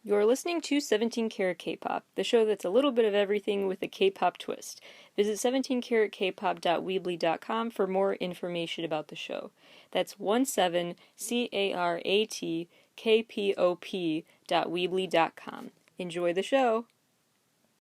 You're listening to 17 Carat K-Pop, the show that's a little bit of everything with a K-pop twist. Visit 17caratkpop.weebly.com for more information about the show. That's 17caratkpop.weebly.com. Enjoy the show!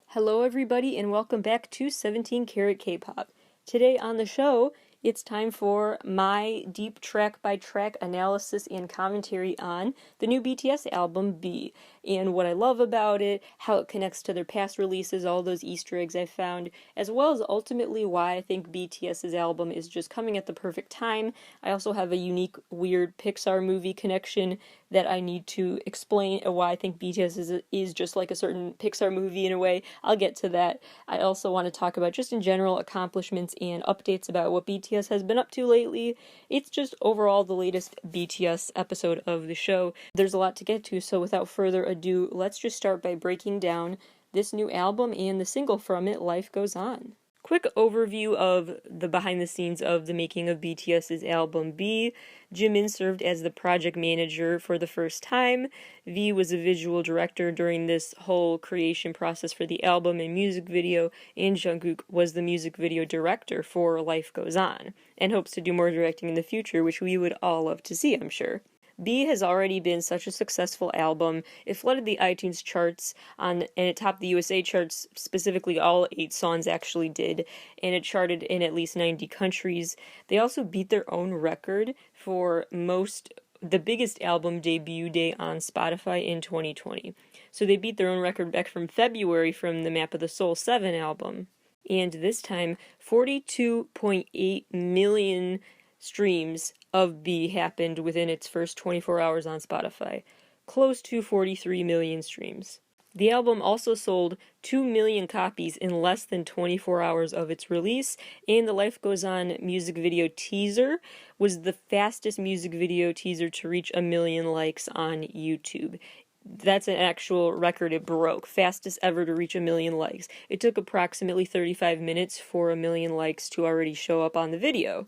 Hello everybody and welcome back to 17 Carat K-Pop. Today on the show, it's time for my deep track-by-track analysis and commentary on the new BTS album, B, and what I love about it, how it connects to their past releases, all those Easter eggs I found, as well as ultimately why I think BTS's album is just coming at the perfect time. I also have a unique, weird Pixar movie connection that I need to explain why I think BTS is just like a certain Pixar movie in a way. I'll get to that. I also want to talk about just in general accomplishments and updates about what BTS has been up to lately. It's just overall the latest BTS episode of the show. There's a lot to get to, so without further ado, let's just start by breaking down this new album and the single from it, Life Goes On. Quick overview of the behind the scenes of the making of BTS's album B. Jimin served as the project manager for the first time. V was a visual director during this whole creation process for the album and music video, and Jungkook was the music video director for Life Goes On, and hopes to do more directing in the future, which we would all love to see, I'm sure. B has already been such a successful album. It flooded the iTunes charts and it topped the USA charts, specifically all 8 songs actually did, and it charted in at least 90 countries. They also beat their own record for the biggest album debut day on Spotify in 2020. So they beat their own record back from February from the Map of the Soul 7 album. And this time, 42.8 million streams of B happened within its first 24 hours on Spotify, close to 43 million streams. The album also sold 2 million copies in less than 24 hours of its release, and the Life Goes On music video teaser was the fastest music video teaser to reach 1 million likes on YouTube. That's an actual record it broke, fastest ever to reach 1 million likes. It took approximately 35 minutes for 1 million likes to already show up on the video.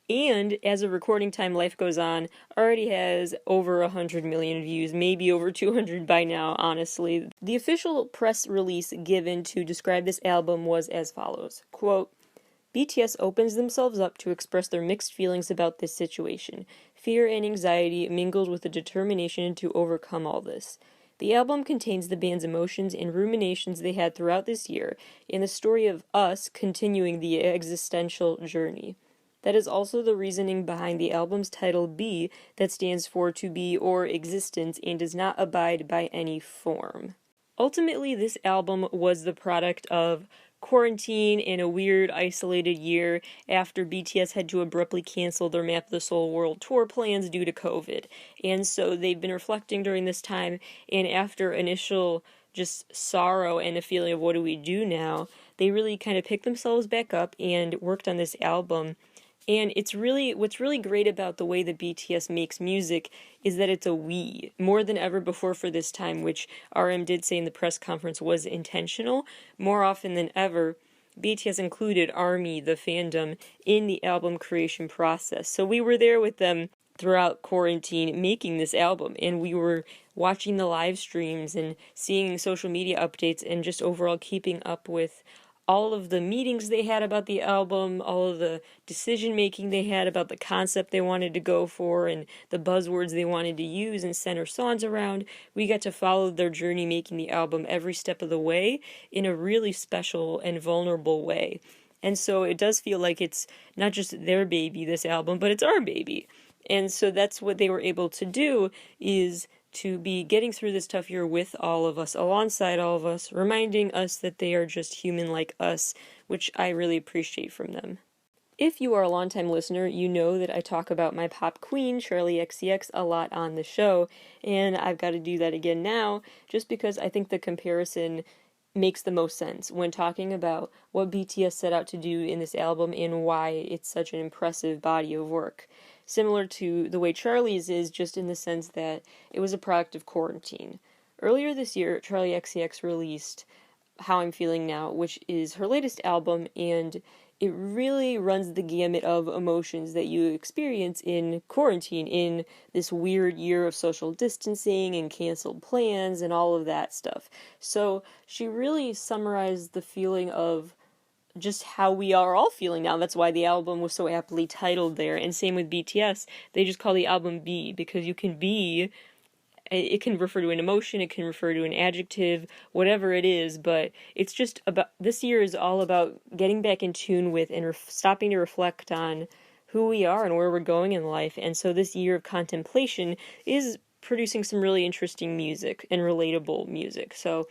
And as of recording time, Life Goes On already has over 100 million views, maybe over 200 by now, honestly. The official press release given to describe this album was as follows, quote, BTS opens themselves up to express their mixed feelings about this situation. Fear and anxiety mingled with a determination to overcome all this. The album contains the band's emotions and ruminations they had throughout this year, and the story of us continuing the existential journey. That is also the reasoning behind the album's title B, that stands for to be or existence and does not abide by any form. Ultimately, this album was the product of quarantine and a weird, isolated year after BTS had to abruptly cancel their Map of the Soul World Tour plans due to COVID. And so they've been reflecting during this time, and after initial just sorrow and a feeling of what do we do now, they really kind of picked themselves back up and worked on this album. And what's really great about the way that BTS makes music is that it's a we, more than ever before for this time, which RM did say in the press conference was intentional. More often than ever, BTS included ARMY, the fandom, in the album creation process. So we were there with them throughout quarantine making this album, and we were watching the live streams and seeing social media updates and just overall keeping up with all of the meetings they had about the album, all of the decision-making they had about the concept they wanted to go for, and the buzzwords they wanted to use and center songs around. We got to follow their journey making the album every step of the way in a really special and vulnerable way. And so it does feel like it's not just their baby, this album, but it's our baby. And so that's what they were able to do, is to be getting through this tough year with all of us, alongside all of us, reminding us that they are just human like us, which I really appreciate from them. If you are a longtime listener, you know that I talk about my pop queen, Charli XCX, a lot on the show, and I've got to do that again now, just because I think the comparison makes the most sense when talking about what BTS set out to do in this album and why it's such an impressive body of work. Similar to the way Charli's is, just in the sense that it was a product of quarantine. Earlier this year, Charli XCX released How I'm Feeling Now, which is her latest album, and it really runs the gamut of emotions that you experience in quarantine, in this weird year of social distancing and canceled plans and all of that stuff. So she really summarized the feeling of just how we are all feeling now. That's why the album was so aptly titled there. And same with BTS. They just call the album B, because you can be, it can refer to an emotion, it can refer to an adjective, whatever it is, but it's just about, this year is all about getting back in tune with and stopping to reflect on who we are and where we're going in life. And so this year of contemplation is producing some really interesting music and relatable music. So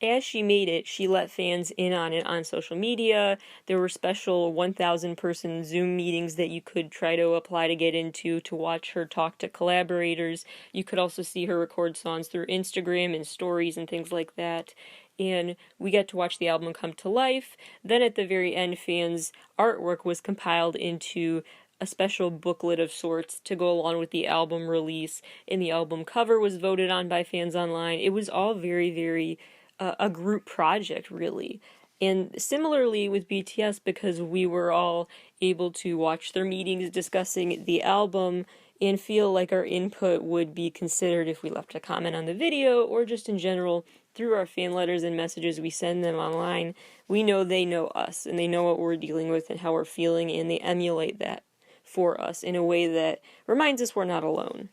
as she made it, she let fans in on it on social media. There were special 1,000 person Zoom meetings that you could try to apply to get into to watch her talk to collaborators. You could also see her record songs through Instagram and stories and things like that. And we got to watch the album come to life. Then at the very end, fans' artwork was compiled into a special booklet of sorts to go along with the album release, and the album cover was voted on by fans online. It was all very, very a group project, really. And similarly with BTS, because we were all able to watch their meetings discussing the album and feel like our input would be considered if we left a comment on the video, or just in general through our fan letters and messages we send them online. We know they know us, and they know what we're dealing with and how we're feeling, and they emulate that for us in a way that reminds us we're not alone.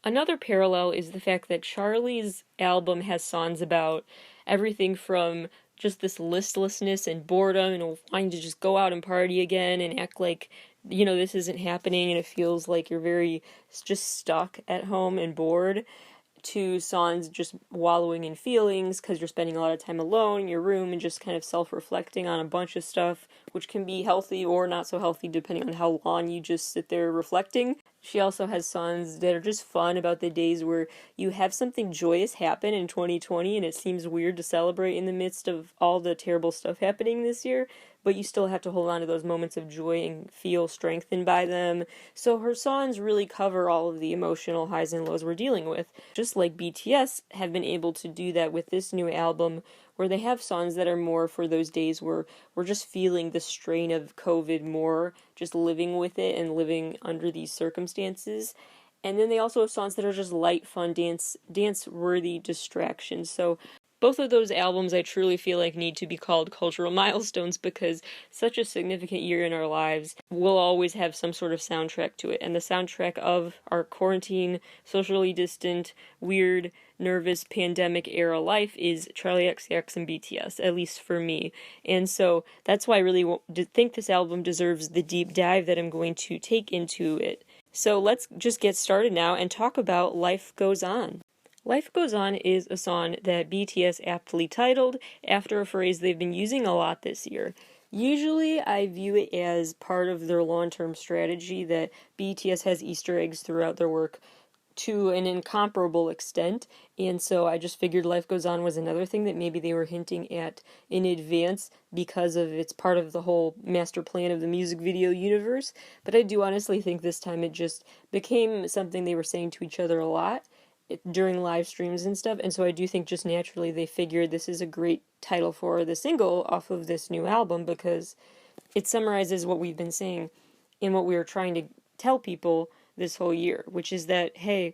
Another parallel is the fact that Charlie's album has songs about everything from just this listlessness and boredom and wanting to just go out and party again and act like, this isn't happening, and it feels like you're very just stuck at home and bored, to songs just wallowing in feelings because you're spending a lot of time alone in your room and just kind of self-reflecting on a bunch of stuff, which can be healthy or not so healthy depending on how long you just sit there reflecting. She also has songs that are just fun about the days where you have something joyous happen in 2020 and it seems weird to celebrate in the midst of all the terrible stuff happening this year, but you still have to hold on to those moments of joy and feel strengthened by them. So her songs really cover all of the emotional highs and lows we're dealing with, just like BTS have been able to do that with this new album, where they have songs that are more for those days where we're just feeling the strain of COVID more, just living with it and living under these circumstances. And then they also have songs that are just light, fun, dance-worthy distractions. So both of those albums I truly feel like need to be called cultural milestones, because such a significant year in our lives will always have some sort of soundtrack to it. And the soundtrack of our quarantine, socially distant, weird, nervous, pandemic era life is Charli XCX and BTS, at least for me. And so that's why I really think this album deserves the deep dive that I'm going to take into it. So let's just get started now and talk about Life Goes On. Life Goes On is a song that BTS aptly titled after a phrase they've been using a lot this year. Usually I view it as part of their long-term strategy that BTS has Easter eggs throughout their work to an incomparable extent, and so I just figured Life Goes On was another thing that maybe they were hinting at in advance because of it's part of the whole master plan of the music video universe. But I do honestly think this time it just became something they were saying to each other a lot during live streams and stuff, and so I do think just naturally they figured this is a great title for the single off of this new album, because it summarizes what we've been saying and what we were trying to tell people this whole year, which is that, hey,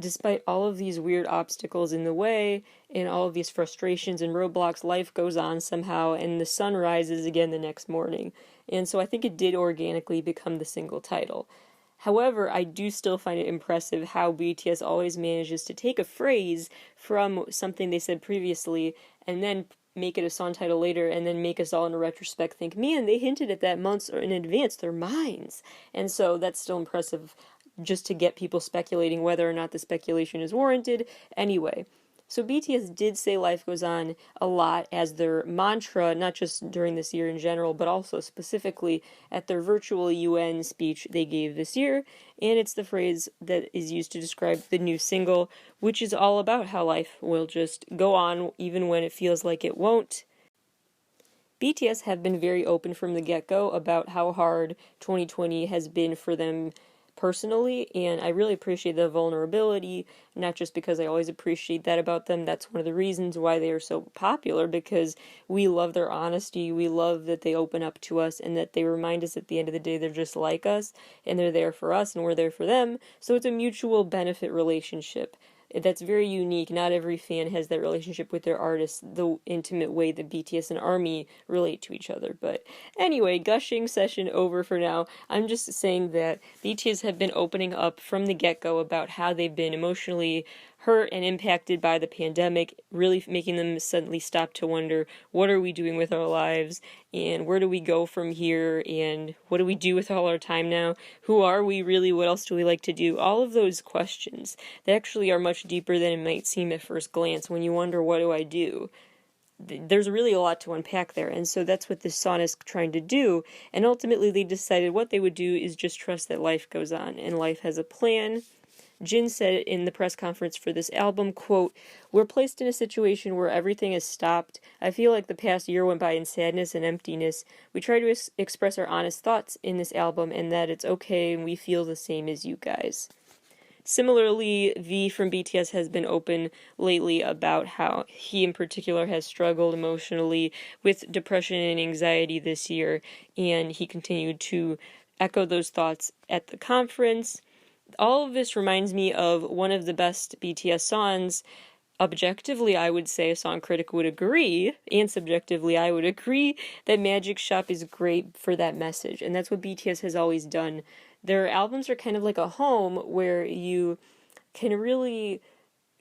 despite all of these weird obstacles in the way and all of these frustrations and roadblocks, life goes on somehow, and the sun rises again the next morning. And so I think it did organically become the single title. However, I do still find it impressive how BTS always manages to take a phrase from something they said previously and then make it a song title later, and then make us all in a retrospect think, man, they hinted at that months in advance, their minds. And so that's still impressive, just to get people speculating whether or not the speculation is warranted. Anyway, so BTS did say Life Goes On a lot as their mantra, not just during this year in general, but also specifically at their virtual UN speech they gave this year, and it's the phrase that is used to describe the new single, which is all about how life will just go on even when it feels like it won't. BTS have been very open from the get-go about how hard 2020 has been for them personally, and I really appreciate the vulnerability, not just because I always appreciate that about them. That's one of the reasons why they are so popular, because we love their honesty, we love that they open up to us, and that they remind us at the end of the day they're just like us, and they're there for us, and we're there for them, so it's a mutual benefit relationship. That's very unique. Not every fan has that relationship with their artist, the intimate way that BTS and ARMY relate to each other. But anyway, gushing session over for now. I'm just saying that BTS have been opening up from the get-go about how they've been emotionally hurt and impacted by the pandemic, really making them suddenly stop to wonder, what are we doing with our lives, and where do we go from here, and what do we do with all our time now? Who are we really? What else do we like to do? All of those questions that actually are much deeper than it might seem at first glance when you wonder, what do I do? There's really a lot to unpack there, and so that's what this song is trying to do, and ultimately they decided what they would do is just trust that life goes on, and life has a plan. Jin said in the press conference for this album, quote, "We're placed in a situation where everything has stopped. I feel like the past year went by in sadness and emptiness. We try to express our honest thoughts in this album and that it's okay and we feel the same as you guys." Similarly, V from BTS has been open lately about how he in particular has struggled emotionally with depression and anxiety this year, and he continued to echo those thoughts at the conference. All of this reminds me of one of the best BTS songs. Objectively, I would say a song critic would agree, and subjectively, I would agree that Magic Shop is great for that message, and that's what BTS has always done. Their albums are kind of like a home where you can really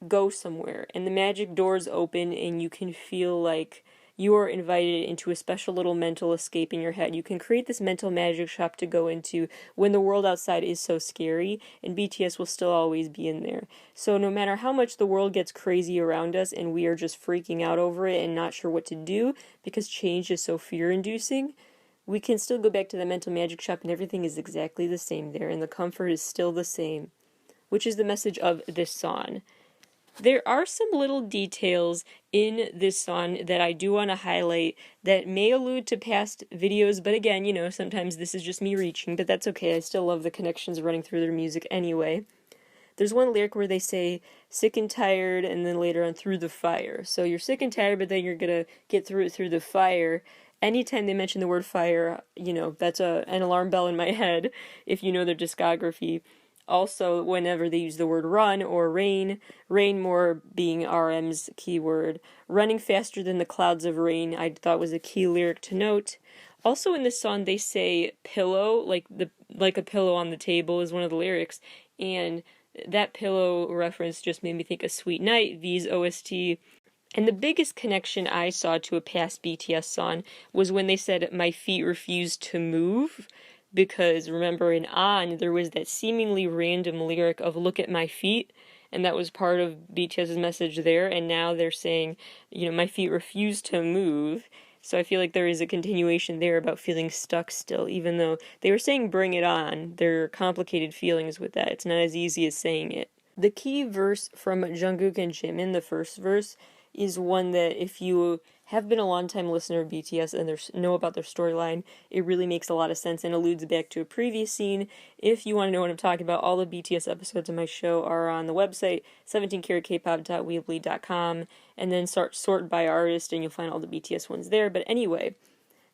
go somewhere, and the magic doors open, and you can feel like you are invited into a special little mental escape in your head. You can create this mental magic shop to go into when the world outside is so scary, and BTS will still always be in there. So no matter how much the world gets crazy around us and we are just freaking out over it and not sure what to do because change is so fear-inducing, we can still go back to the mental magic shop and everything is exactly the same there, and the comfort is still the same, which is the message of this song. There are some little details in this song that I do want to highlight that may allude to past videos, but again, sometimes this is just me reaching, but that's okay. I still love the connections running through their music anyway. There's one lyric where they say, sick and tired, and then later on, through the fire. So you're sick and tired, but then you're gonna get through it through the fire. Anytime they mention the word fire, that's an alarm bell in my head, if you know their discography. Also, whenever they use the word run or rain more being RM's keyword. Running faster than the clouds of rain, I thought was a key lyric to note. Also in this song, they say pillow, like a pillow on the table is one of the lyrics, and that pillow reference just made me think of Sweet Night, V's OST. And the biggest connection I saw to a past BTS song was when they said, "My feet refuse to move." Because remember in On, there was that seemingly random lyric of "look at my feet," and that was part of BTS's message there, and now they're saying, "my feet refuse to move." So I feel like there is a continuation there about feeling stuck still, even though they were saying "bring it on." There are complicated feelings with that. It's not as easy as saying it. The key verse from Jungkook and Jimin, the first verse, is one that if you have been a long-time listener of BTS and know about their storyline, it really makes a lot of sense and alludes back to a previous scene. If you want to know what I'm talking about, all the BTS episodes of my show are on the website, 17caratkpop.weebly.com, and then sort by artist, and you'll find all the BTS ones there. But anyway,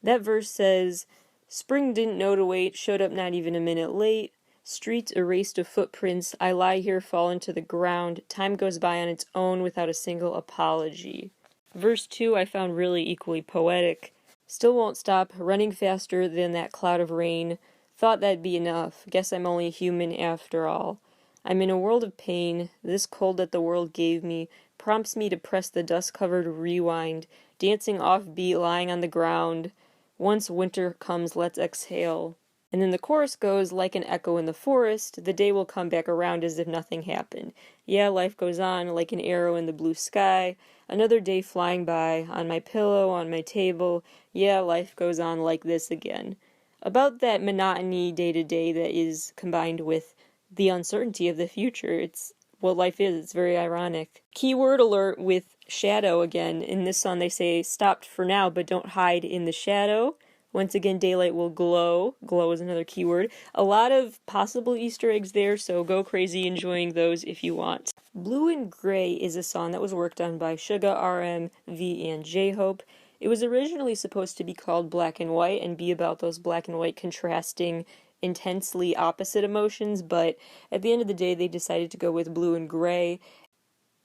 that verse says, "Spring didn't know to wait, showed up not even a minute late. Streets erased of footprints, I lie here fallen to the ground. Time goes by on its own without a single apology." Verse 2 I found really equally poetic. "Still won't stop, running faster than that cloud of rain. Thought that'd be enough, guess I'm only human after all. I'm in a world of pain, this cold that the world gave me prompts me to press the dust-covered rewind, dancing off-beat, lying on the ground. Once winter comes, let's exhale." And then the chorus goes, "Like an echo in the forest, the day will come back around as if nothing happened. Yeah, life goes on, like an arrow in the blue sky. Another day flying by, on my pillow, on my table. Yeah, life goes on like this again." About that monotony day-to-day that is combined with the uncertainty of the future. It's what life is. It's very ironic. Keyword alert with shadow again. In this song they say, "Stopped for now, but don't hide in the shadow." Once again, daylight will glow. Glow is another keyword. A lot of possible Easter eggs there, so go crazy enjoying those if you want. Blue and Gray is a song that was worked on by Suga, RM, V, and J-Hope. It was originally supposed to be called Black and White and be about those black and white contrasting, intensely opposite emotions, but at the end of the day, they decided to go with Blue and Gray.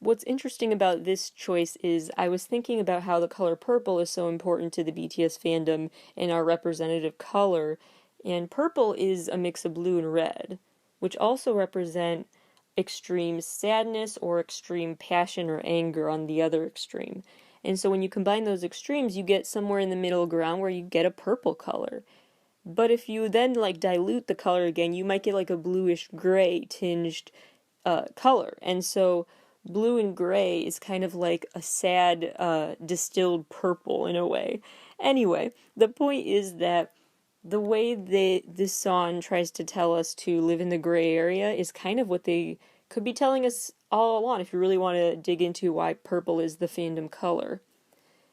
What's interesting about this choice is I was thinking about how the color purple is so important to the BTS fandom and our representative color, and purple is a mix of blue and red, which also represent extreme sadness or extreme passion or anger on the other extreme. And so when you combine those extremes, you get somewhere in the middle ground where you get a purple color. But if you then dilute the color again, you might get a bluish gray tinged color. And so blue and gray is kind of like a sad distilled purple in a way. Anyway, the point is that the way this song tries to tell us to live in the gray area is kind of what they could be telling us all along if you really want to dig into why purple is the fandom color.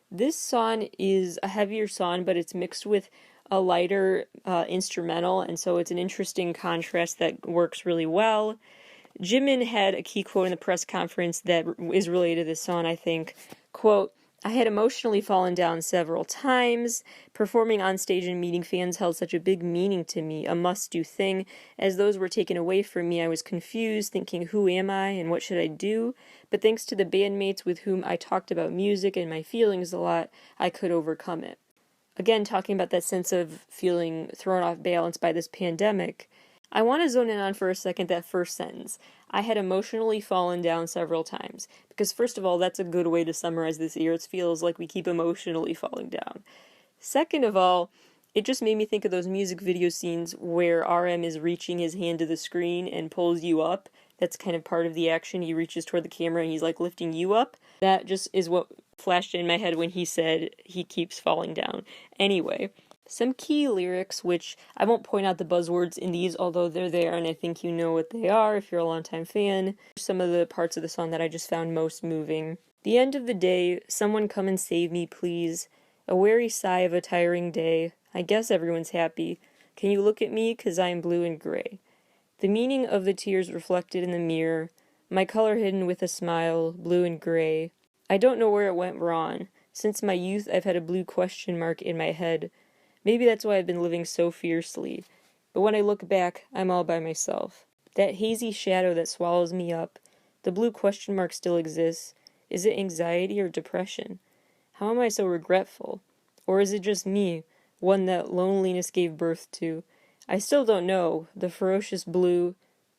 This song is a heavier song, but it's mixed with a lighter instrumental, and so it's an interesting contrast that works really well. Jimin had a key quote in the press conference that is related to this song, I think. Quote, "I had emotionally fallen down several times. Performing on stage and meeting fans held such a big meaning to me, a must-do thing. As those were taken away from me, I was confused, thinking, who am I and what should I do? But thanks to the bandmates with whom I talked about music and my feelings a lot, I could overcome it." Again, talking about that sense of feeling thrown off balance by this pandemic, I want to zone in on for a second that first sentence. I had emotionally fallen down several times. Because first of all, that's a good way to summarize this year. It feels like we keep emotionally falling down. Second of all, it just made me think of those music video scenes where RM is reaching his hand to the screen and pulls you up. That's kind of part of the action. He reaches toward the camera and he's lifting you up. That just is what flashed in my head when he said he keeps falling down. Anyway, some key lyrics, which I won't point out the buzzwords in these, although they're there and I think you know what they are if you're a longtime fan. Some of the parts of the song that I just found most moving. The end of the day, someone come and save me, please. A weary sigh of a tiring day. I guess everyone's happy. Can you look at me, 'cause I am blue and gray. The meaning of the tears reflected in the mirror. My color hidden with a smile, blue and gray. I don't know where it went wrong. Since my youth, I've had a blue question mark in my head. Maybe that's why I've been living so fiercely. But when I look back, I'm all by myself. That hazy shadow that swallows me up, the blue question mark still exists. Is it anxiety or depression? How am I so regretful? Or is it just me, one that loneliness gave birth to? I still don't know. The ferocious blue.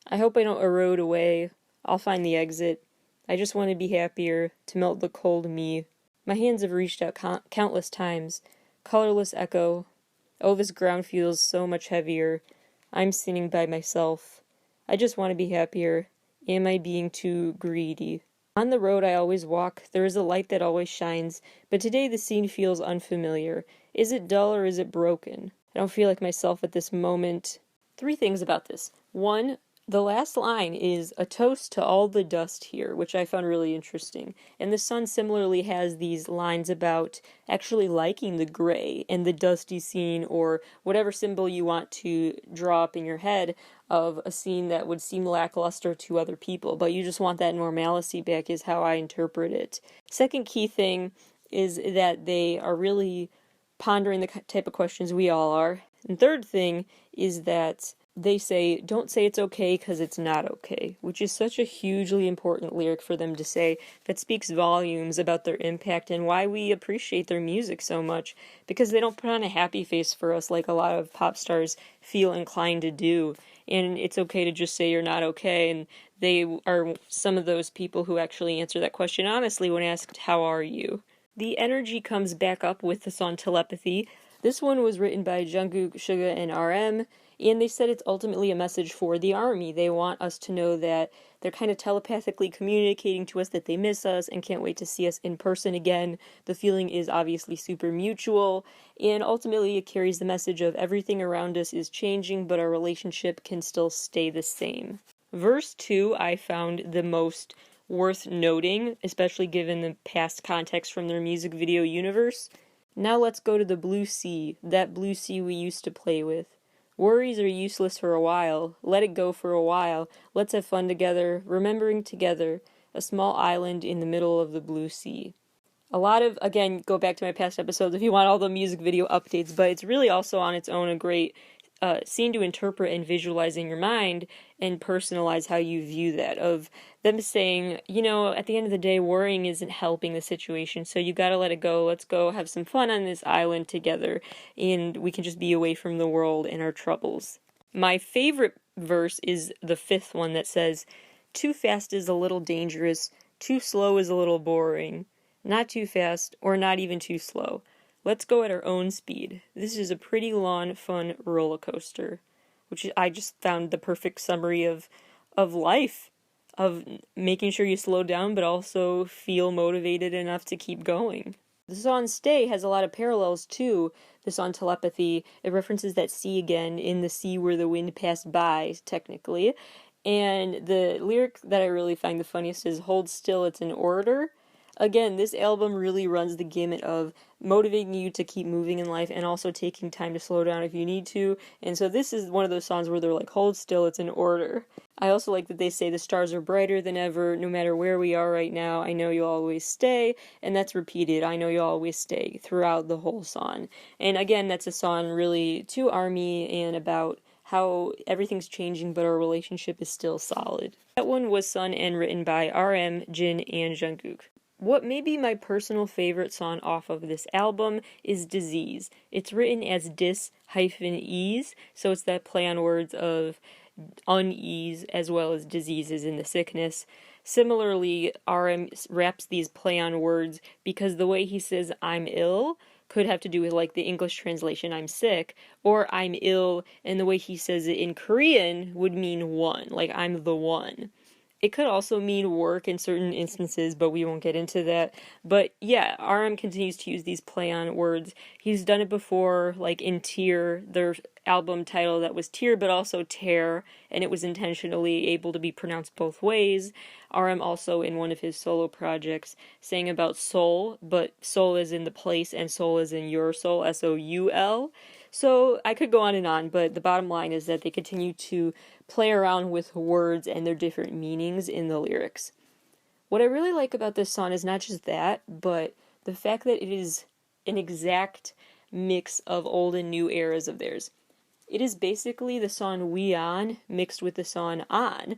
I hope I don't erode away. I'll find the exit. I just want to be happier, to melt the cold me. My hands have reached out countless times. Colorless echo. Oh, this ground feels so much heavier. I'm sitting by myself. I just want to be happier. Am I being too greedy? On the road I always walk, there is a light that always shines, but today the scene feels unfamiliar. Is it dull or is it broken? I don't feel like myself at this moment. 3 things about this. 1, the last line is a toast to all the dust here, which I found really interesting. And the sun similarly has these lines about actually liking the gray and the dusty scene, or whatever symbol you want to draw up in your head of a scene that would seem lackluster to other people, but you just want that normalcy back, is how I interpret it. Second key thing is that they are really pondering the type of questions we all are. And third thing is that they say, don't say it's okay because it's not okay, which is such a hugely important lyric for them to say that speaks volumes about their impact and why we appreciate their music so much, because they don't put on a happy face for us like a lot of pop stars feel inclined to do. And it's okay to just say you're not okay, and they are some of those people who actually answer that question honestly when asked, how are you? The energy comes back up with the song Telepathy. This one was written by Jungkook, Suga, and RM, and they said it's ultimately a message for the ARMY. They want us to know that they're kind of telepathically communicating to us that they miss us and can't wait to see us in person again. The feeling is obviously super mutual, and ultimately it carries the message of everything around us is changing, but our relationship can still stay the same. Verse 2 I found the most worth noting, especially given the past context from their music video universe. Now let's go to the blue sea, that blue sea we used to play with. Worries are useless for a while. Let it go for a while. Let's have fun together, remembering together, a small island in the middle of the blue sea. A lot of, again, go back to my past episodes if you want all the music video updates, but it's really also on its own a great scene to interpret and visualize in your mind and personalize how you view that, of them saying, at the end of the day, worrying isn't helping the situation, so you gotta let it go. Let's go have some fun on this island together, and we can just be away from the world and our troubles. My favorite verse is the fifth one that says, "Too fast is a little dangerous, too slow is a little boring. Not too fast, or not even too slow. Let's go at our own speed. This is a pretty long, fun roller coaster," which I just found the perfect summary of life, of making sure you slow down, but also feel motivated enough to keep going. The song Stay has a lot of parallels to the song Telepathy. It references that sea again, in the sea where the wind passed by, technically. And the lyric that I really find the funniest is, "Hold still, it's in order." Again, this album really runs the gamut of motivating you to keep moving in life and also taking time to slow down if you need to. And so this is one of those songs where they're like, hold still, it's in order. I also like that they say the stars are brighter than ever, no matter where we are right now, I know you'll always stay, and that's repeated, I know you'll always stay, throughout the whole song. And again, that's a song really to ARMY and about how everything's changing but our relationship is still solid. That one was sung and written by RM, Jin, and Jungkook. What may be my personal favorite song off of this album is Disease. It's written as dis-ease, so it's that play on words of unease as well as diseases in the sickness. Similarly, RM wraps these play on words because the way he says I'm ill could have to do with like the English translation I'm sick, or I'm ill, and the way he says it in Korean would mean one, like I'm the one. It could also mean work in certain instances, but we won't get into that. But yeah, RM continues to use these play on words. He's done it before, like in Tear, their album title that was Tear, but also Tear, and it was intentionally able to be pronounced both ways. RM also, in one of his solo projects, sang about soul, but soul is in the place and soul is in your soul, S-O-U-L. So I could go on, but the bottom line is that they continue to play around with words and their different meanings in the lyrics. What I really like about this song is not just that, but the fact that it is an exact mix of old and new eras of theirs. It is basically the song We On mixed with the song On.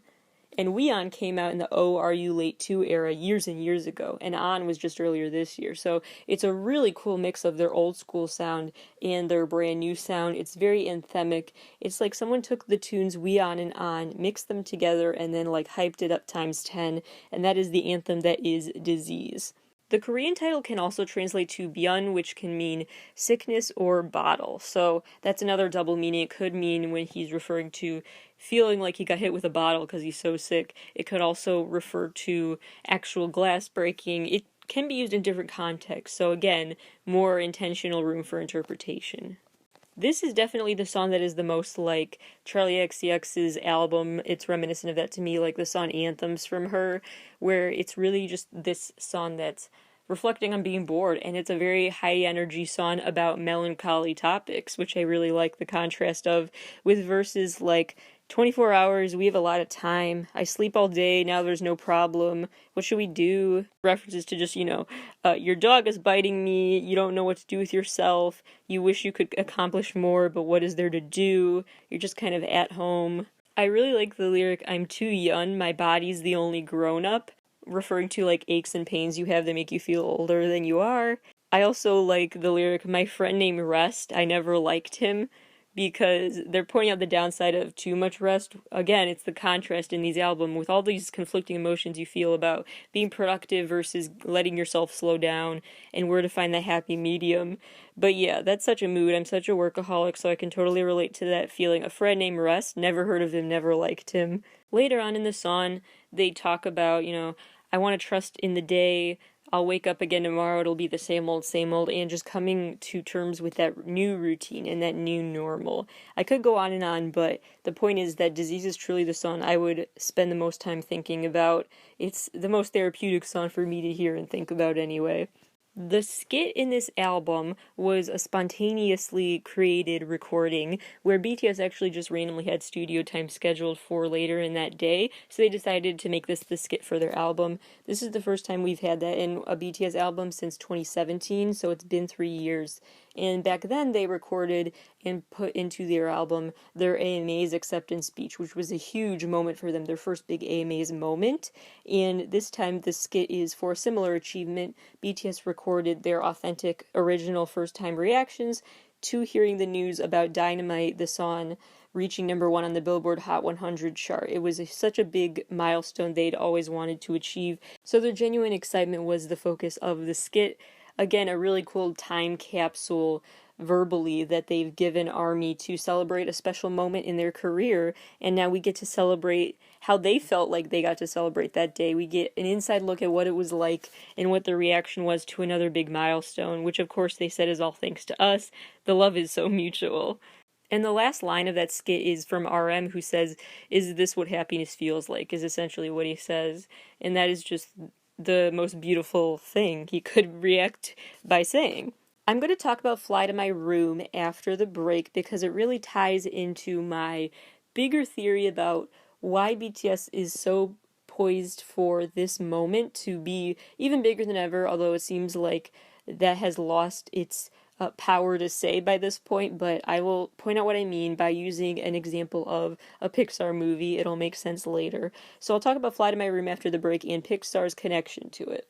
And We On came out in the Oh Are You Late Too era years and years ago, and On was just earlier this year. So it's a really cool mix of their old school sound and their brand new sound. It's very anthemic. It's like someone took the tunes We On, mixed them together, and then like hyped it up times 10, and that is the anthem that is Disease. The Korean title can also translate to byun, which can mean sickness or bottle. So that's another double meaning. It could mean when he's referring to feeling like he got hit with a bottle because he's so sick. It could also refer to actual glass breaking. It can be used in different contexts. So again, more intentional room for interpretation. This is definitely the song that is the most like Charli XCX's album. It's reminiscent of that to me, like the song Anthems from her, where it's really just this song that's reflecting on being bored, and it's a very high energy song about melancholy topics, which I really like the contrast of, with verses like 24 hours, we have a lot of time, I sleep all day, now there's no problem, what should we do? References to just, your dog is biting me, you don't know what to do with yourself, you wish you could accomplish more, but what is there to do? You're just kind of at home. I really like the lyric, I'm too young, my body's the only grown-up, referring to like aches and pains you have that make you feel older than you are. I also like the lyric, my friend named Rest, I never liked him, because they're pointing out the downside of too much rest. Again, it's the contrast in these albums with all these conflicting emotions you feel about being productive versus letting yourself slow down and where to find the happy medium. But yeah, that's such a mood. I'm such a workaholic, so I can totally relate to that feeling. A friend named Rest, never heard of him, never liked him. Later on in the song, they talk about, I want to trust in the day, I'll wake up again tomorrow, it'll be the same old, and just coming to terms with that new routine and that new normal. I could go on, but the point is that Disease is truly the song I would spend the most time thinking about. It's the most therapeutic song for me to hear and think about anyway. The skit in this album was a spontaneously created recording where BTS actually just randomly had studio time scheduled for later in that day, so they decided to make this the skit for their album. This is the first time we've had that in a BTS album since 2017, so it's been 3 years. And back then they recorded and put into their album their AMA's acceptance speech, which was a huge moment for them, their first big AMA's moment. And this time the skit is for a similar achievement. BTS recorded their authentic, original first-time reactions to hearing the news about Dynamite, the song, reaching #1 on the Billboard Hot 100 chart. It was such a big milestone they'd always wanted to achieve, so their genuine excitement was the focus of the skit. Again, a really cool time capsule verbally that they've given ARMY to celebrate a special moment in their career, and now we get to celebrate how they felt like they got to celebrate that day. We get an inside look at what it was like and what their reaction was to another big milestone, which of course they said is all thanks to us. The love is so mutual. And the last line of that skit is from RM, who says, "Is this what happiness feels like?" is essentially what he says. And that is just the most beautiful thing he could react by saying. I'm going to talk about Fly to My Room after the break because it really ties into my bigger theory about why BTS is so poised for this moment to be even bigger than ever, although it seems like that has lost its power to say by this point, but I will point out what I mean by using an example of a Pixar movie. It'll make sense later. So I'll talk about Fly to My Room after the break and Pixar's connection to it.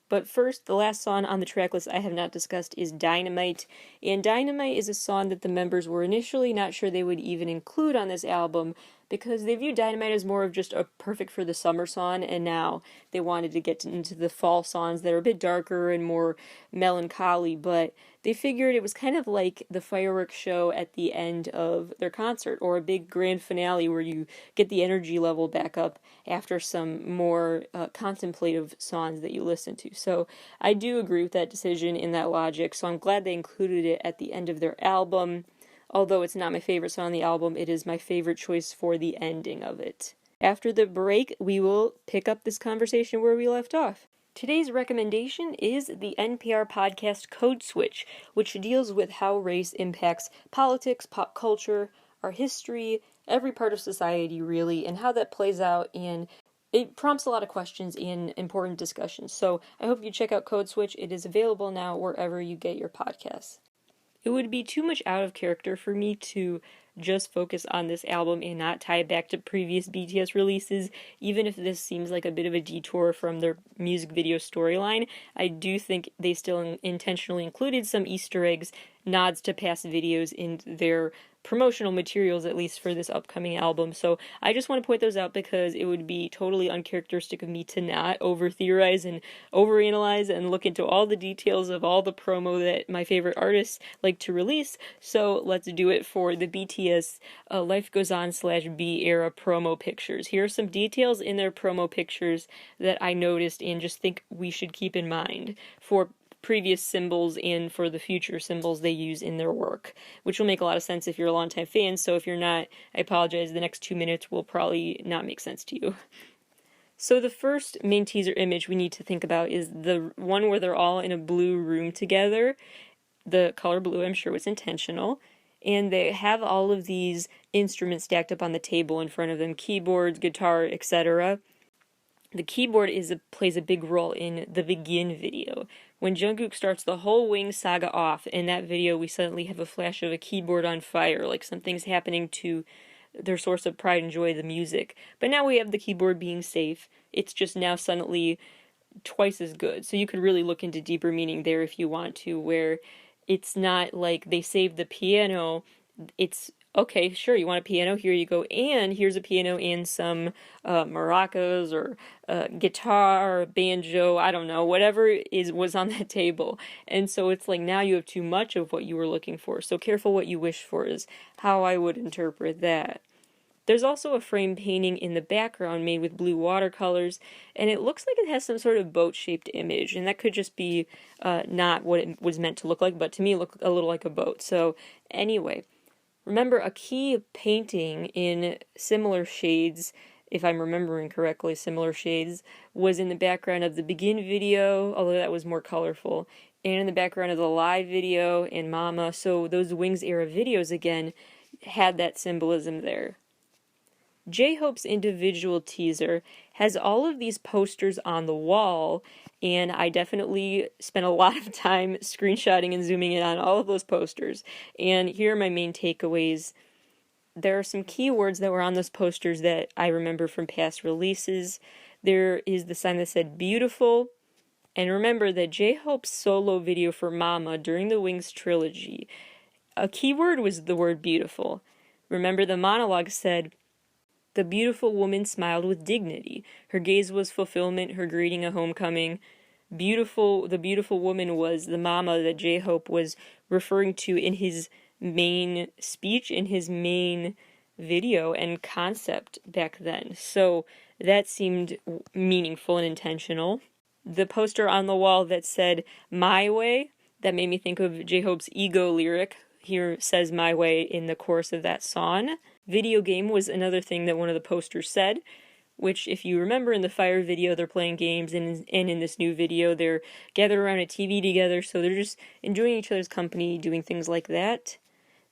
But first, the last song on the track list I have not discussed is Dynamite. And Dynamite is a song that the members were initially not sure they would even include on this album because they viewed Dynamite as more of just a perfect for the summer song, and now they wanted to get into the fall songs that are a bit darker and more melancholy, but they figured it was kind of like the fireworks show at the end of their concert, or a big grand finale where you get the energy level back up after some more contemplative songs that you listen to. So I do agree with that decision and that logic, so I'm glad they included it at the end of their album. Although it's not my favorite song on the album, it is my favorite choice for the ending of it. After the break, we will pick up this conversation where we left off. Today's recommendation is the NPR podcast Code Switch, which deals with how race impacts politics, pop culture, our history, every part of society really, and how that plays out, and it prompts a lot of questions and important discussions. So I hope you check out Code Switch. It is available now wherever you get your podcasts. It would be too much out of character for me to just focus on this album and not tie it back to previous BTS releases, even if this seems like a bit of a detour from their music video storyline. I do think they still intentionally included some Easter eggs, nods to past videos in their promotional materials, at least for this upcoming album. So I just want to point those out because it would be totally uncharacteristic of me to not over-theorize and overanalyze and look into all the details of all the promo that my favorite artists like to release. So let's do it for the BTS Life Goes On /B era promo pictures. Here are some details in their promo pictures that I noticed and just think we should keep in mind for previous symbols and for the future symbols they use in their work, which will make a lot of sense if you're a longtime fan. So if you're not, I apologize, the next 2 minutes will probably not make sense to you. So the first main teaser image we need to think about is the one where they're all in a blue room together. The color blue, I'm sure, was intentional. And they have all of these instruments stacked up on the table in front of them, keyboards, guitar, etc. The keyboard plays a big role in the Begin video. When Jungkook starts the whole Wings saga off, in that video we suddenly have a flash of a keyboard on fire, like something's happening to their source of pride and joy, the music. But now we have the keyboard being safe. It's just now suddenly twice as good. So you could really look into deeper meaning there if you want to, where it's not like they saved the piano. It's okay, sure, you want a piano, here you go, and here's a piano and some maracas or guitar, banjo, I don't know, whatever was on that table. And so it's like now you have too much of what you were looking for, so careful what you wish for is how I would interpret that. There's also a frame painting in the background made with blue watercolors, and it looks like it has some sort of boat-shaped image, and that could just be not what it was meant to look like, but to me it looked a little like a boat. So anyway, remember, a key painting in similar shades if I'm remembering correctly, Similar Shades, was in the background of the Begin video, although that was more colorful, and in the background of the Live video and Mama. So those Wings era videos again had that symbolism there. J-Hope's individual teaser has all of these posters on the wall, and I definitely spent a lot of time screenshotting and zooming in on all of those posters. And here are my main takeaways. There are some keywords that were on those posters that I remember from past releases. There is the sign that said beautiful. And remember that J-Hope's solo video for Mama during the Wings trilogy, a keyword was the word beautiful. Remember the monologue said, "The beautiful woman smiled with dignity. Her gaze was fulfillment, her greeting a homecoming." The beautiful woman was the Mama that J-Hope was referring to in his main speech, in his main video and concept back then. So that seemed meaningful and intentional. The poster on the wall that said "My Way," that made me think of J-Hope's Ego lyric. Here says "My Way" in the chorus of that song. Video game was another thing that one of the posters said, which if you remember in the Fire video, they're playing games, and in this new video, they're gathered around a TV together, so they're just enjoying each other's company, doing things like that.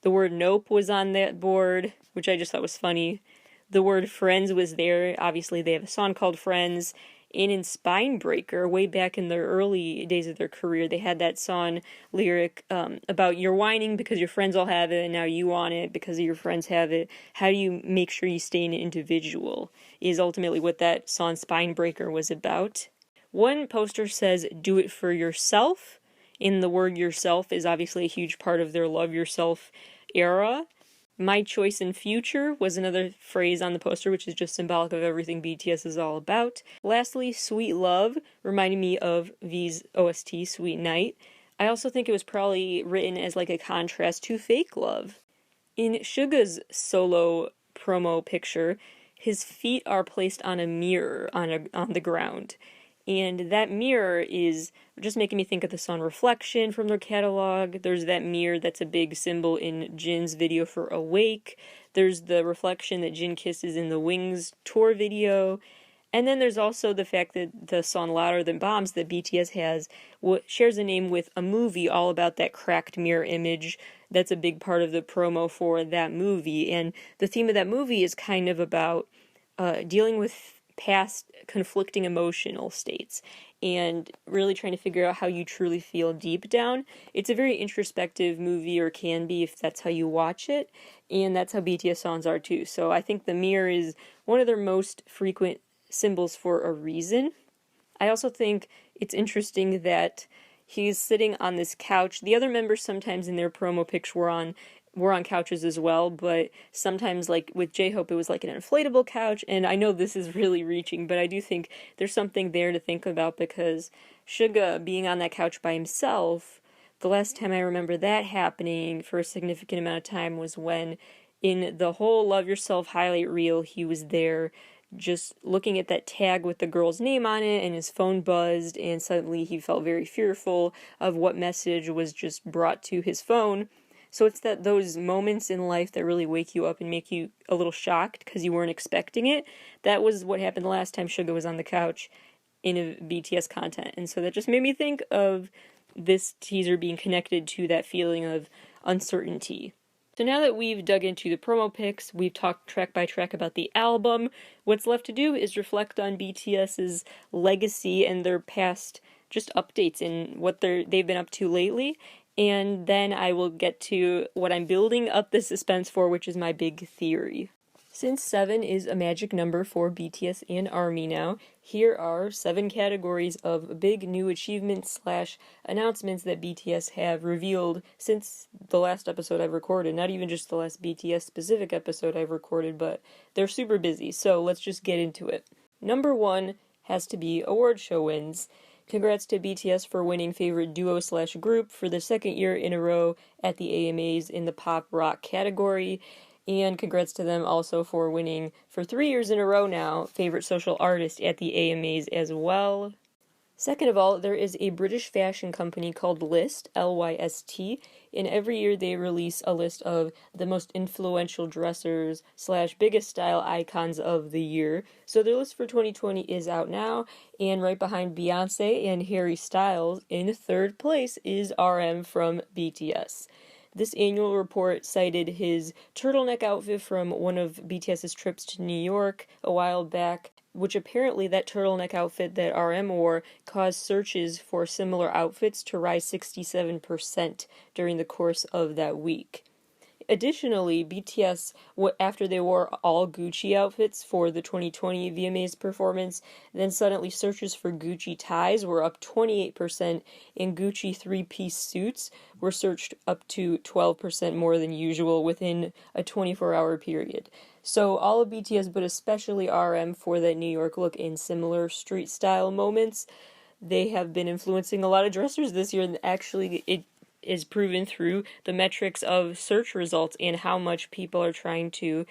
The word "nope" was on that board, which I just thought was funny. The word "friends" was there. Obviously, they have a song called Friends. And in Spinebreaker, way back in the early days of their career, they had that song lyric about you're whining because your friends all have it, and now you want it because your friends have it. How do you make sure you stay an individual is ultimately what that song Spinebreaker was about. One poster says, "Do it for yourself." And the word yourself is obviously a huge part of their Love Yourself era. "My choice in future" was another phrase on the poster, which is just symbolic of everything BTS is all about. Lastly, "Sweet Love" reminded me of V's OST, Sweet Night. I also think it was probably written as like a contrast to Fake Love. In Suga's solo promo picture, his feet are placed on a mirror on the ground. And that mirror is just making me think of the song Reflection from their catalog. There's that mirror that's a big symbol in Jin's video for Awake. There's the reflection that Jin kisses in the Wings tour video. And then there's also the fact that the song Louder Than Bombs that BTS has shares a name with a movie all about that cracked mirror image. That's a big part of the promo for that movie. And the theme of that movie is kind of about dealing with past conflicting emotional states and really trying to figure out how you truly feel deep down. It's a very introspective movie, or can be if that's how you watch it, and that's how BTS songs are too. So I think the mirror is one of their most frequent symbols for a reason. I also think it's interesting that he's sitting on this couch. The other members sometimes in their promo pics were on couches as well, but sometimes, like with J-Hope, it was like an inflatable couch, and I know this is really reaching, but I do think there's something there to think about, because Suga being on that couch by himself, the last time I remember that happening for a significant amount of time was when in the whole Love Yourself highlight reel, he was there just looking at that tag with the girl's name on it, and his phone buzzed, and suddenly he felt very fearful of what message was just brought to his phone. So it's those moments in life that really wake you up and make you a little shocked because you weren't expecting it. That was what happened the last time Suga was on the couch in a BTS content. And so that just made me think of this teaser being connected to that feeling of uncertainty. So now that we've dug into the promo pics, we've talked track by track about the album, what's left to do is reflect on BTS's legacy and their past just updates in what they've been up to lately. And then I will get to what I'm building up the suspense for, which is my big theory. Since 7 is a magic number for BTS and ARMY now, here are 7 categories of big new achievements / announcements that BTS have revealed since the last episode I've recorded. Not even just the last BTS specific episode I've recorded, but they're super busy, so let's just get into it. Number 1 has to be award show wins. Congrats to BTS for winning favorite duo / group for the second year in a row at the AMAs in the pop rock category. And congrats to them also for winning for 3 years in a row now favorite social artist at the AMAs as well. Second of all, there is a British fashion company called Lyst, Lyst, and every year they release a list of the most influential dressers slash biggest style icons of the year. So their list for 2020 is out now, and right behind Beyonce and Harry Styles, in third place is RM from BTS. This annual report cited his turtleneck outfit from one of BTS's trips to New York a while back, which apparently that turtleneck outfit that RM wore caused searches for similar outfits to rise 67% during the course of that week. Additionally, BTS, after they wore all Gucci outfits for the 2020 VMAs performance, then suddenly searches for Gucci ties were up 28%, and Gucci three-piece suits were searched up to 12% more than usual within a 24-hour period. So all of BTS, but especially RM for that New York look in similar street-style moments, they have been influencing a lot of dressers this year, and actually it is proven through the metrics of search results and how much people are trying to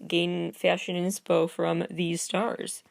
gain fashion inspo from these stars.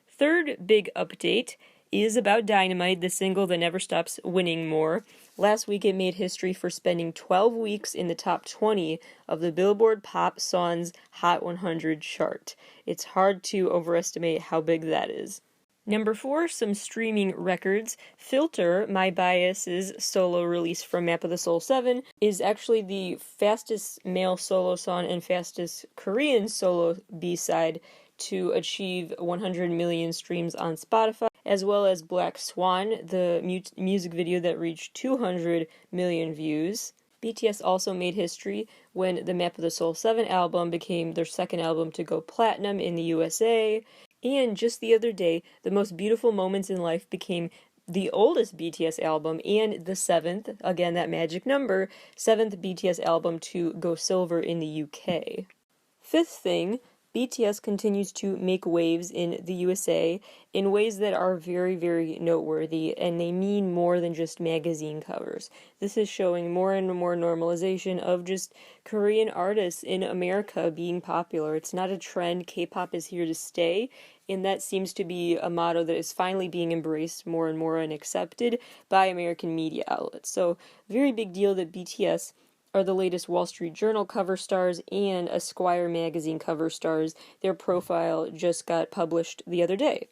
Third big update is about Dynamite, the single that never stops winning more. Last week it made history for spending 12 weeks in the top 20 of the Billboard Pop Songs Hot 100 chart. It's hard to overestimate how big that is. Number 4, some streaming records. Filter, My Bias's solo release from Map of the Soul 7, is actually the fastest male solo song and fastest Korean solo B-side to achieve 100 million streams on Spotify, as well as Black Swan, the music video that reached 200 million views. BTS also made history when the Map of the Soul 7 album became their second album to go platinum in the USA. And just the other day, The Most Beautiful Moments in Life became the oldest BTS album and the seventh, again that magic number, seventh BTS album to go silver in the UK. Fifth thing, BTS continues to make waves in the USA in ways that are very, very noteworthy, and they mean more than just magazine covers. This is showing more and more normalization of just Korean artists in America being popular. It's not a trend. K-pop is here to stay, and that seems to be a motto that is finally being embraced more and more and accepted by American media outlets. So, very big deal that BTS are the latest Wall Street Journal cover stars and Esquire magazine cover stars. Their profile just got published the other day.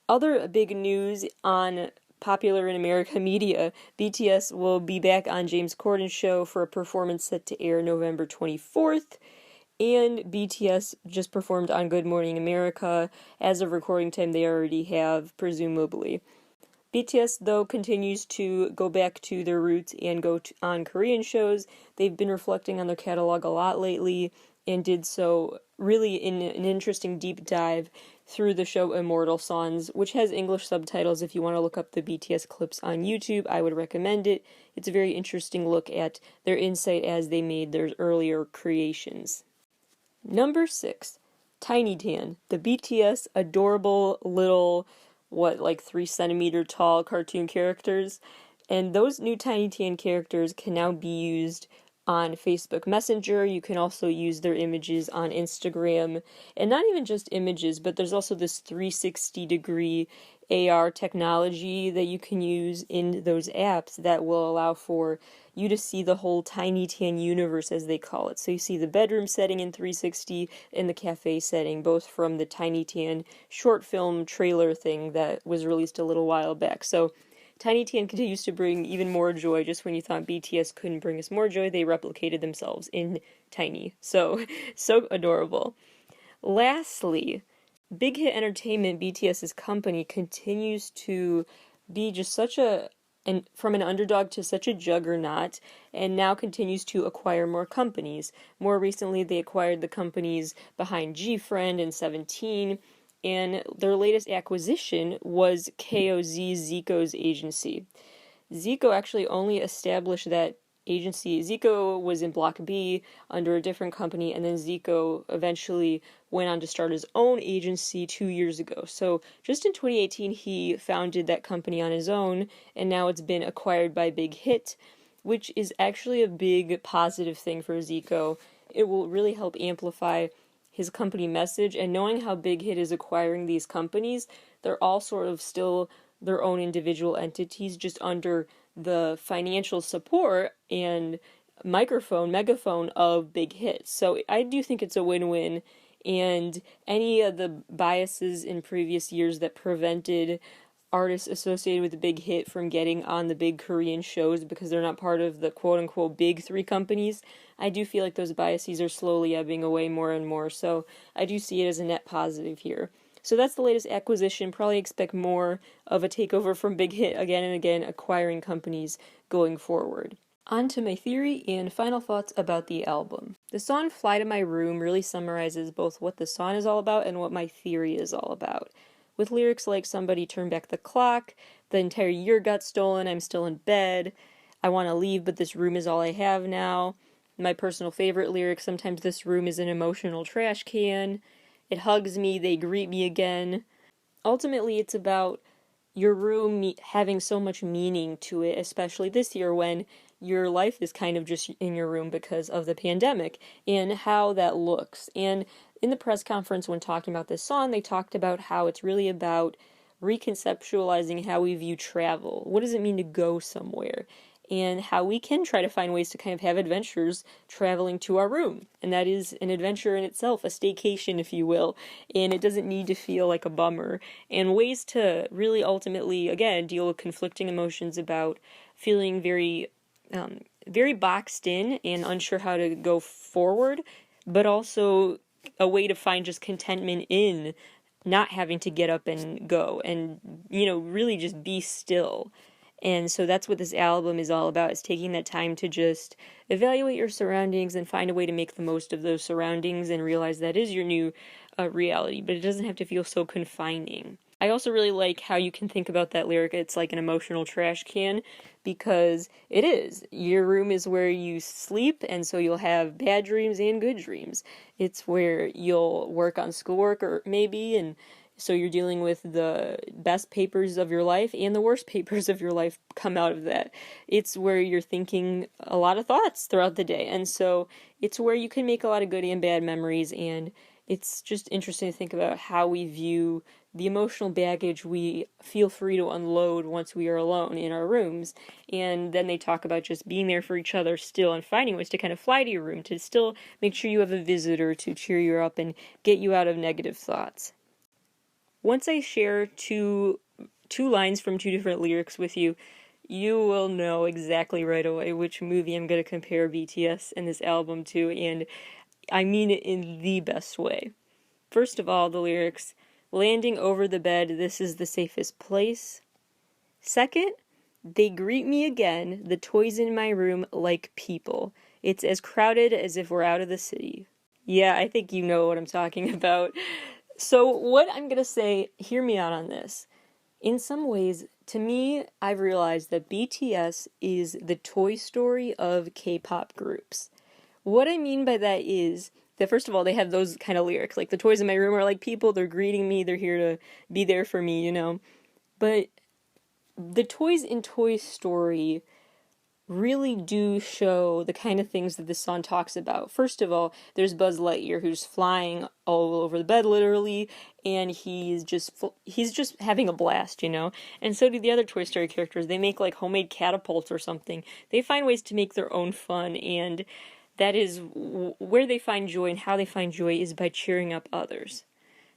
Other big news on popular in America media, BTS will be back on James Corden's show for a performance set to air November 24th. And BTS just performed on Good Morning America. As of recording time, they already have, presumably. BTS, though, continues to go back to their roots and go on Korean shows. They've been reflecting on their catalog a lot lately and did so really in an interesting deep dive through the show Immortal Songs, which has English subtitles. If you want to look up the BTS clips on YouTube, I would recommend it. It's a very interesting look at their insight as they made their earlier creations. Number 6, Tiny Tan, the BTS adorable little 3 centimeter tall cartoon characters, and those new Tiny Tan characters can now be used on Facebook Messenger. You can also use their images on Instagram, and not even just images, but there's also this 360-degree AR technology that you can use in those apps that will allow for you to see the whole Tiny Tan universe, as they call it. So you see the bedroom setting in 360 and the cafe setting, both from the Tiny Tan short film trailer thing that was released a little while back. So Tiny Tan continues to bring even more joy. Just when you thought BTS couldn't bring us more joy, they replicated themselves in Tiny. So adorable. Lastly, Big Hit Entertainment, BTS's company, continues to be just from an underdog to such a juggernaut, and now continues to acquire more companies. More recently, they acquired the companies behind G-Friend and 17, and their latest acquisition was KOZ, Zico's agency. Zico actually only established that agency. Zico was in Block B under a different company, and then Zico eventually went on to start his own agency 2 years ago. So just in 2018, he founded that company on his own, and now it's been acquired by Big Hit, which is actually a big positive thing for Zico. It will really help amplify his company message, and knowing how Big Hit is acquiring these companies, they're all sort of still their own individual entities just under the financial support and megaphone of big hits. So I do think it's a win-win, and any of the biases in previous years that prevented artists associated with a big hit from getting on the big Korean shows because they're not part of the quote-unquote big three companies, I do feel like those biases are slowly ebbing away more and more, so I do see it as a net positive here. So that's the latest acquisition. Probably expect more of a takeover from Big Hit again and again, acquiring companies going forward. On to my theory and final thoughts about the album. The song Fly to My Room really summarizes both what the song is all about and what my theory is all about. With lyrics like somebody turned back the clock, the entire year got stolen, I'm still in bed, I want to leave but this room is all I have now. My personal favorite lyric, sometimes this room is an emotional trash can. It hugs me, they greet me again. Ultimately, it's about your room having so much meaning to it, especially this year when your life is kind of just in your room because of the pandemic, and how that looks. And in the press conference when talking about this song, they talked about how it's really about reconceptualizing how we view travel. What does it mean to go somewhere? And how we can try to find ways to kind of have adventures traveling to our room. And that is an adventure in itself, a staycation, if you will. And it doesn't need to feel like a bummer. And ways to really ultimately, again, deal with conflicting emotions about feeling very boxed in and unsure how to go forward, but also a way to find just contentment in not having to get up and go and, really just be still. And so that's what this album is all about, is taking that time to just evaluate your surroundings and find a way to make the most of those surroundings and realize that is your new reality, but it doesn't have to feel so confining. I also really like how you can think about that lyric, it's like an emotional trash can, because it is. Your room is where you sleep, and so you'll have bad dreams and good dreams. It's where you'll work on schoolwork, or maybe, and so you're dealing with the best papers of your life and the worst papers of your life come out of that. It's where you're thinking a lot of thoughts throughout the day. And so it's where you can make a lot of good and bad memories. And it's just interesting to think about how we view the emotional baggage we feel free to unload once we are alone in our rooms. And then they talk about just being there for each other still and finding ways to kind of fly to your room, to still make sure you have a visitor to cheer you up and get you out of negative thoughts. Once I share two lines from two different lyrics with you, you will know exactly right away which movie I'm going to compare BTS and this album to, and I mean it in the best way. First of all, the lyrics, landing over the bed, this is the safest place. Second, they greet me again, the toys in my room like people. It's as crowded as if we're out of the city. Yeah, I think you know what I'm talking about. So what I'm going to say, hear me out on this. In some ways, to me, I've realized that BTS is the Toy Story of K-pop groups. What I mean by that is that, first of all, they have those kind of lyrics, like the toys in my room are like people, they're greeting me, they're here to be there for me, But the toys in Toy Story really do show the kind of things that this song talks about. First of all, there's Buzz Lightyear, who's flying all over the bed, literally, and he's just having a blast, And so do the other Toy Story characters. They make, like, homemade catapults or something. They find ways to make their own fun, and that is where they find joy, and how they find joy is by cheering up others.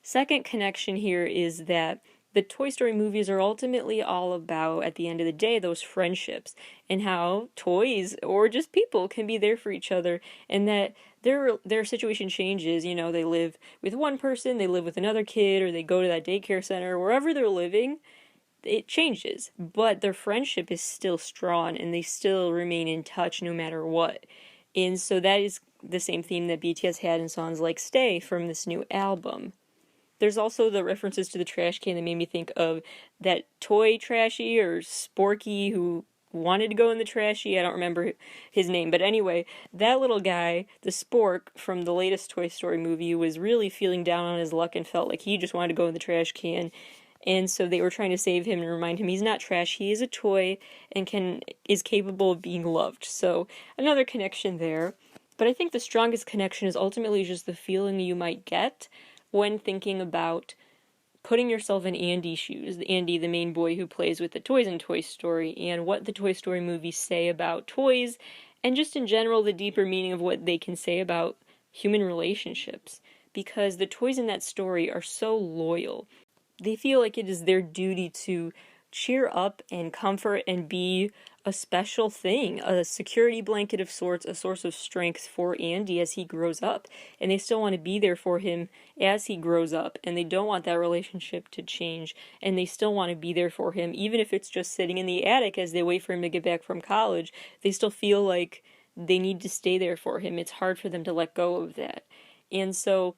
Second connection here is that the Toy Story movies are ultimately all about, at the end of the day, those friendships and how toys or just people can be there for each other, and that their situation changes. They live with one person, they live with another kid, or they go to that daycare center, wherever they're living, it changes. But their friendship is still strong, and they still remain in touch no matter what. And so that is the same theme that BTS had in songs like Stay from this new album. There's also the references to the trash can that made me think of that toy trashy or Sporky who wanted to go in the trashy. I don't remember his name. But anyway, that little guy, the Spork from the latest Toy Story movie, was really feeling down on his luck and felt like he just wanted to go in the trash can. And so they were trying to save him and remind him he's not trash, he is a toy and is capable of being loved. So another connection there. But I think the strongest connection is ultimately just the feeling you might get when thinking about putting yourself in Andy's shoes, Andy, the main boy who plays with the toys in Toy Story, and what the Toy Story movies say about toys, and just in general the deeper meaning of what they can say about human relationships. Because the toys in that story are so loyal. They feel like it is their duty to cheer up and comfort and be a special thing, a security blanket of sorts, a source of strength for Andy as he grows up. And they still want to be there for him as he grows up, and they don't want that relationship to change, and they still want to be there for him, even if it's just sitting in the attic as they wait for him to get back from college. They still feel like they need to stay there for him. It's hard for them to let go of that. And so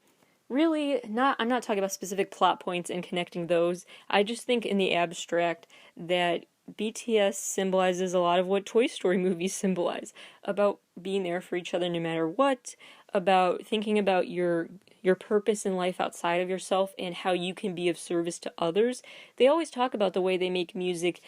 really, I'm not talking about specific plot points and connecting those. I just think in the abstract that BTS symbolizes a lot of what Toy Story movies symbolize, about being there for each other no matter what, about thinking about your purpose in life outside of yourself and how you can be of service to others. They always talk about the way they make music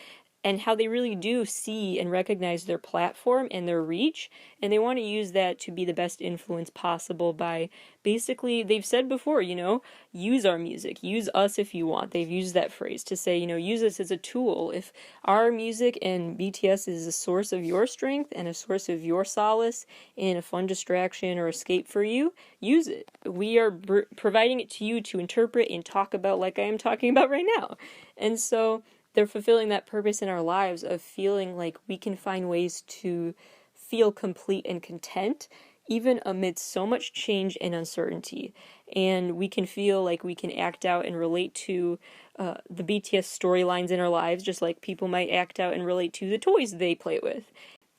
and how they really do see and recognize their platform and their reach, and they want to use that to be the best influence possible by basically, they've said before, use our music, use us if you want. They've used that phrase to say, use us as a tool. If our music and BTS is a source of your strength and a source of your solace and a fun distraction or escape for you, use it. We are providing it to you to interpret and talk about like I am talking about right now. And so they're fulfilling that purpose in our lives of feeling like we can find ways to feel complete and content, even amidst so much change and uncertainty. And we can feel like we can act out and relate to the BTS storylines in our lives, just like people might act out and relate to the toys they play with.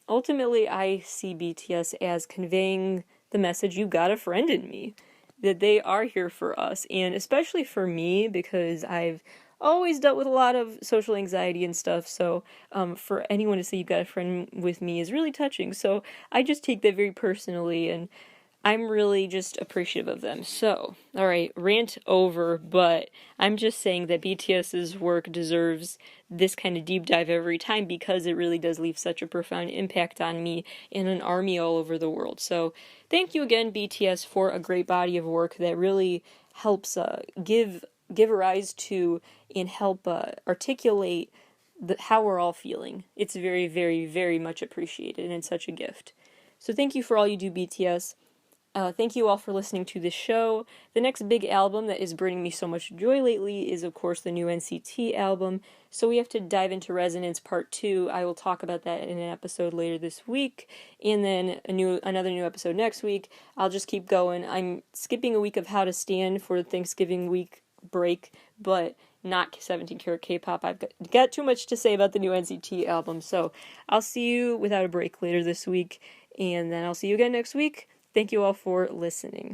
Ultimately, I see BTS as conveying the message, you got a friend in me, that they are here for us, and especially for me, because I've always dealt with a lot of social anxiety and stuff, so for anyone to say you've got a friend with me is really touching. So I just take that very personally, and I'm really just appreciative of them. So, alright, rant over, but I'm just saying that BTS's work deserves this kind of deep dive every time because it really does leave such a profound impact on me and an army all over the world. So thank you again, BTS, for a great body of work that really helps give rise to and help articulate how we're all feeling. It's very, very, very much appreciated, and it's such a gift. So thank you for all you do, BTS. Thank you all for listening to this show. The next big album that is bringing me so much joy lately is, of course, the new NCT album. So we have to dive into Resonance Part 2. I will talk about that in an episode later this week, and then another new episode next week. I'll just keep going. I'm skipping a week of How to Stand for Thanksgiving week break, but not 17 Carat K-Pop. I've got too much to say about the new NCT album, so I'll see you without a break later this week, and then I'll see you again next week. Thank you all for listening.